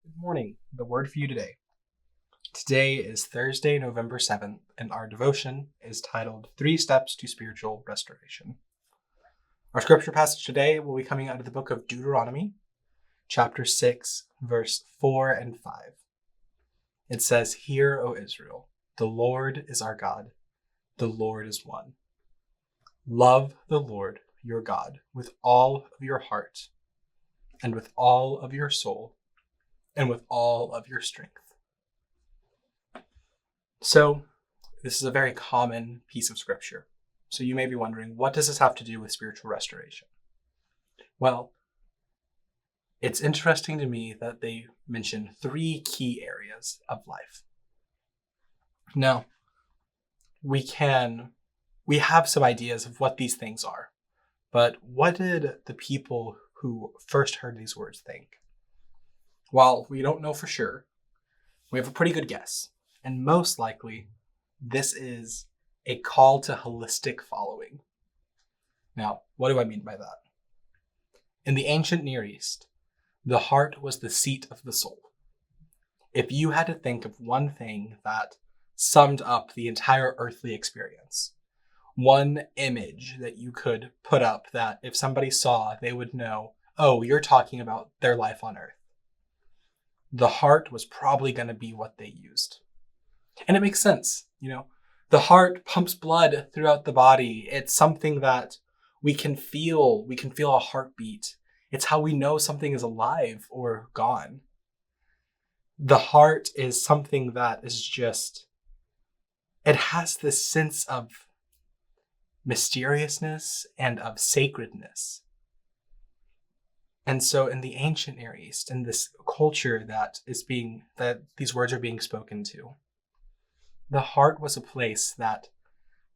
Good morning. The word for you today. Today is Thursday, November 7th, and our devotion is titled 3 Steps to Spiritual Restoration. Our scripture passage today will be coming out of the book of Deuteronomy, chapter 6, verse 4 and 5. It says, "Hear, O Israel, the Lord is our God. The Lord is one. Love the Lord your God with all of your heart and with all of your soul and with all of your strength." So, this is a very common piece of scripture. So you may be wondering, what does this have to do with spiritual restoration? Well, it's interesting to me that they mention 3 key areas of life. Now, we have some ideas of what these things are, but what did the people who first heard these words think? While we don't know for sure, we have a pretty good guess. And most likely, this is a call to holistic following. Now, what do I mean by that? In the ancient Near East, the heart was the seat of the soul. If you had to think of one thing that summed up the entire earthly experience, one image that you could put up that if somebody saw, they would know, oh, you're talking about their life on earth, the heart was probably going to be what they used. And it makes sense. The heart pumps blood throughout the body. It's something that we can feel. We can feel a heartbeat. It's how we know something is alive or gone. The heart is something that is just, it has this sense of mysteriousness and of sacredness. And so in the ancient Near East, in this culture that these words are being spoken to, the heart was a place that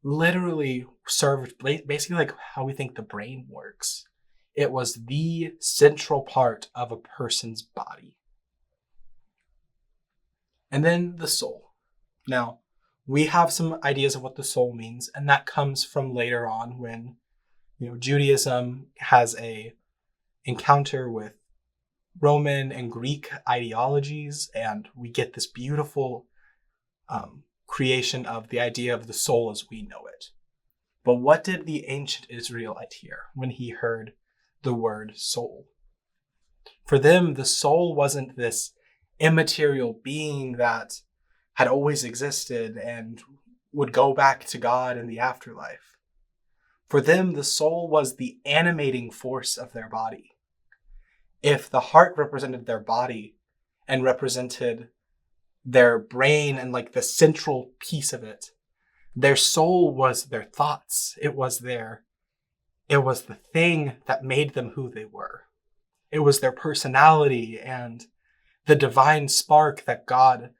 literally served basically like how we think the brain works. It was the central part of a person's body. And then the soul. Now, we have some ideas of what the soul means, and that comes from later on when Judaism has a encounter with Roman and Greek ideologies, and we get this beautiful creation of the idea of the soul as we know it. But what did the ancient Israelite hear when he heard the word soul? For them, the soul wasn't this immaterial being that had always existed and would go back to God in the afterlife. For them, the soul was the animating force of their body. If the heart represented their body and represented their brain and like the central piece of it, their soul was their thoughts. It was the thing that made them who they were. It was their personality and the divine spark that God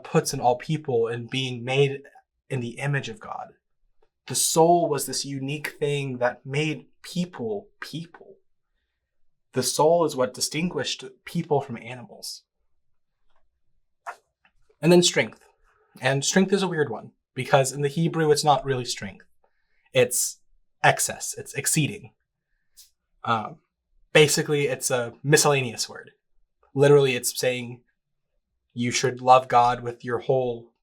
puts in all people and being made in the image of God. The soul was this unique thing that made people people. The soul is what distinguished people from animals. And then strength. And strength is a weird one because in the Hebrew, it's not really strength. It's excess. It's exceeding. Basically, it's a miscellaneous word. Literally, it's saying you should love God with your whole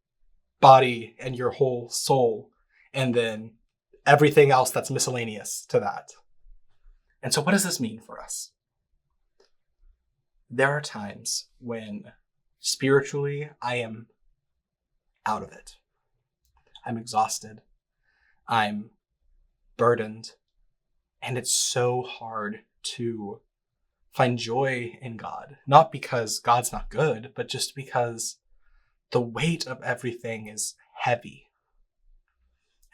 body and your whole soul, and then everything else that's miscellaneous to that. And so what does this mean for us? There are times when spiritually I am out of it. I'm exhausted. I'm burdened. And it's so hard to find joy in God. Not because God's not good, but just because the weight of everything is heavy.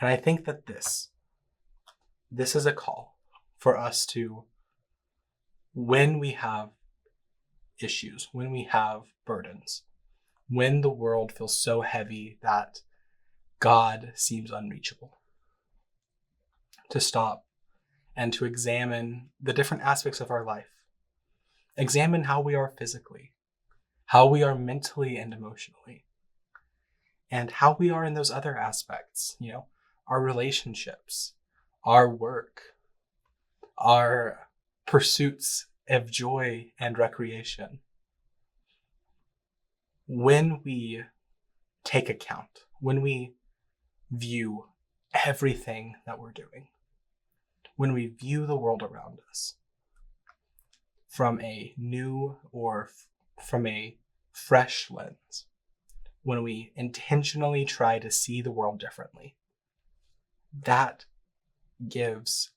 And I think that this is a call for us to, when we have issues, when we have burdens, when the world feels so heavy that God seems unreachable, to stop and to examine the different aspects of our life. Examine how we are physically, how we are mentally and emotionally, and how we are in those other aspects, our relationships, our work, our pursuits of joy and recreation. when we take account, when we view everything that we're doing, when we view the world around us from a new or from a fresh lens, when we intentionally try to see the world differently, that gives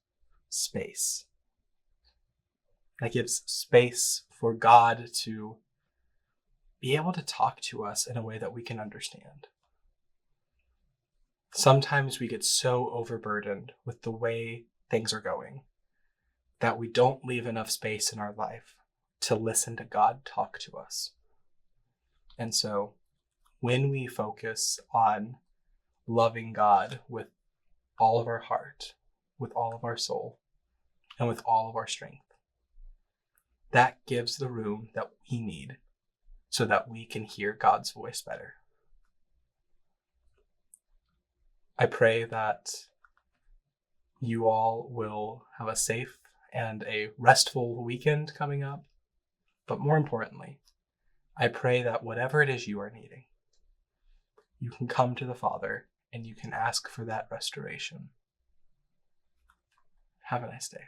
space. That gives space for God to be able to talk to us in a way that we can understand. Sometimes we get so overburdened with the way things are going that we don't leave enough space in our life to listen to God talk to us. And so when we focus on loving God with all of our heart, with all of our soul, and with all of our strength, that gives the room that we need so that we can hear God's voice better. I pray that you all will have a safe and a restful weekend coming up. But more importantly, I pray that whatever it is you are needing, you can come to the Father and you can ask for that restoration. Have a nice day.